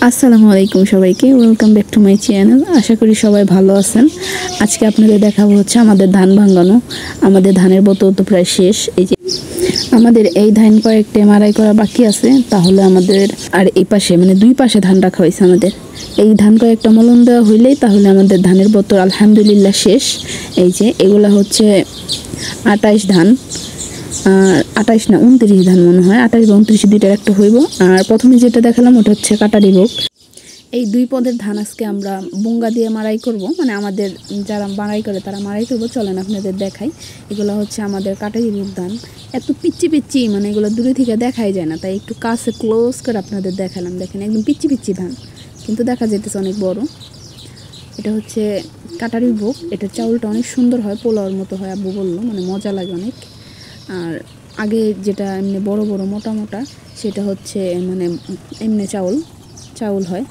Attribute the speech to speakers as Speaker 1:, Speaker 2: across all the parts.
Speaker 1: আসসালামু আলাইকুম সবাইকে, welcome back to my channel. আশা করি সবাই ভালো আছেন। আজকে আপনাদের দেখাবো হচ্ছে আমাদের ধান ভাঙানো। আমাদের ধানের বোতল তো প্রায় শেষ। এই যে আমাদের এই ধান কয়েকটা মাড়াই করা বাকি আছে, তাহলে আমাদের আর এই পাশে মানে দুই পাশে ধান রাখা হয়েছে। আমাদের এই ধান কয়েকটা মলন দেওয়া হইলেই তাহলে আমাদের ধানের বোতল আলহামদুলিল্লাহ শেষ। এই যে এগুলা হচ্ছে 28 ধান, 28 না 29 ধান মনে হয়, 28 বা 29 দুইটার একটা হইব। আর প্রথমে যেটা দেখালাম ওটা হচ্ছে কাটারি ভোগ। এই দুই পদের ধান আজকে আমরা বুঙ্গা দিয়ে মাড়াই করব, মানে আমাদের যারা মাড়াই করে তারা মাড়াই করবো। চলেন আপনাদের দেখাই। এগুলো হচ্ছে আমাদের কাটারি ভোগ ধান। এত পিচ্ছি পিচ্ছি, মানে এগুলো দূরে থেকে দেখাই যায় না, তাই একটু কাছে ক্লোজ করে আপনাদের দেখালাম। দেখেন একদম পিচ্ছি পিচ্ছি ধান, কিন্তু দেখা যেতেছে অনেক বড়। এটা হচ্ছে কাটারি ভোগ। এটার চাউলটা অনেক সুন্দর হয়, পোলাওর মতো হয় আব্বু বললো, মানে মজা লাগে অনেক। আর আগে যেটা এমনি বড় বড় মোটা মোটা, সেটা হচ্ছে মানে এমনি চাউল হয়।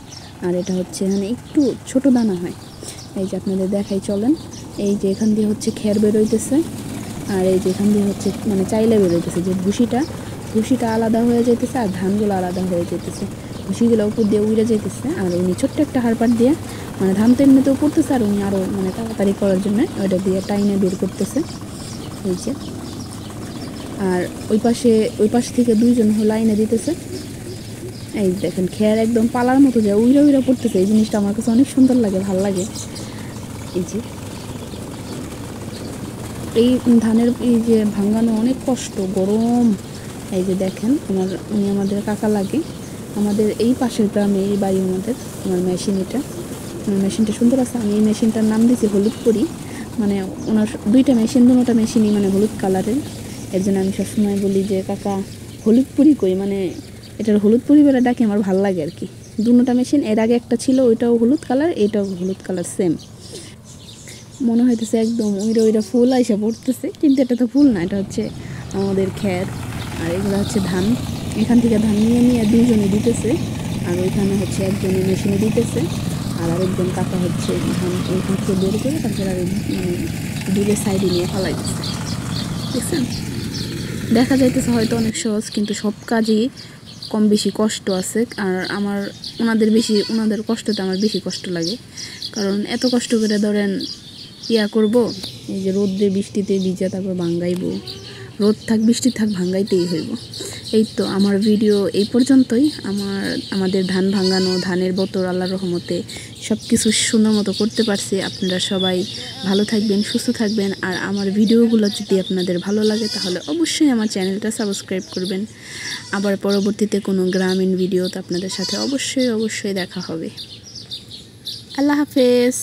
Speaker 1: আর এটা হচ্ছে মানে একটু ছোট দানা হয়। এই যে আপনাদের দেখাই, চলেন। এই যে এখান দিয়ে হচ্ছে খের বেরোইতেছে, আর এই যে এখান দিয়ে হচ্ছে মানে চাইলে বেরোইতেছে। যে ভুসিটা আলাদা হয়ে যেতেছে আর ধানগুলো আলাদা হয়ে যেতেছে। ভুসিগুলো উপর দিয়ে উড়ে যেতেছে, আর উনি ছোট্ট একটা হারপাট দিয়ে, মানে ধান তো এমনিতেও পড়তেছে, আর উনি আরও মানে তাড়াতাড়ি করার জন্য ওইটা দিয়ে টাইনে বের করতেছে। এই যে আর ওই পাশ থেকে দুইজন লাইনে দিতেছে। এই দেখেন খের একদম পালার মতো যায়, উইরা উইরা পড়তেছে। এই জিনিসটা আমার কাছে অনেক সুন্দর লাগে, ভাল লাগে। এই যে এই ধানের এই যে ভাঙানো অনেক কষ্ট, গরম। এই যে দেখেন উনি আমাদের কাকা লাগে। আমাদের এই পাশের গ্রামে এই বাড়ি আমাদের। আমার মেশিনটা সুন্দর আছে। আমি এই মেশিনটার নাম দিয়েছি হলুদ পরি। মানে ওনার দুইটা মেশিনই মানে হলুদ কালারের। এর জন্য আমি সবসময় বলি যে কাকা হলুদ পরি কই, মানে এটার হলুদ পরি বলে ডাকি, আমার ভালো লাগে আর কি। দুটোটা মেশিন, এর আগে একটা ছিল, ওইটাও হলুদ কালার, এটাও হলুদ কালার সেম। মনে হইতেছে একদম ওইটা ফুল আইসা পড়তেছে, কিন্তু এটা তো ফুল না, এটা হচ্ছে আমাদের খের। আর এগুলো হচ্ছে ধান। এখান থেকে ধান নিয়ে দুইজনে দিতেছে, আর ওইখানে হচ্ছে একজনে মেশিনে দিতেছে, আর আরেকজন কাকা হচ্ছে ধান ওইখান থেকে বের করে তারপরে আর মানে দূরে সাইডে নিয়ে ফালাই দিচ্ছে। দেখছেন, দেখা যাইতেছে হয়তো অনেক সহজ, কিন্তু সব কাজই কম বেশি কষ্ট আছে। আর ওনাদের কষ্টতে আমার বেশি কষ্ট লাগে, কারণ এত কষ্ট করে ধরেন করব, এই যে রোদ্রে বৃষ্টিতে ভিজা, তারপর ভাঙ্গাইবো, রোদ থাক বৃষ্টি থাক ভাঙ্গাইতেই হইব। এই তো আমার ভিডিও এই পর্যন্তই। আমাদের ধান ভাঙানো, ধানের বোতল আল্লাহর রহমতে সব কিছু সুন্দর মতো করতে পারছি। আপনারা সবাই ভালো থাকবেন, সুস্থ থাকবেন। আর আমার ভিডিওগুলো যদি আপনাদের ভালো লাগে তাহলে অবশ্যই আমার চ্যানেলটা সাবস্ক্রাইব করবেন। আবার পরবর্তীতে কোনো গ্রামীণ ভিডিওতে আপনাদের সাথে অবশ্যই দেখা হবে। আল্লাহ হাফেজ।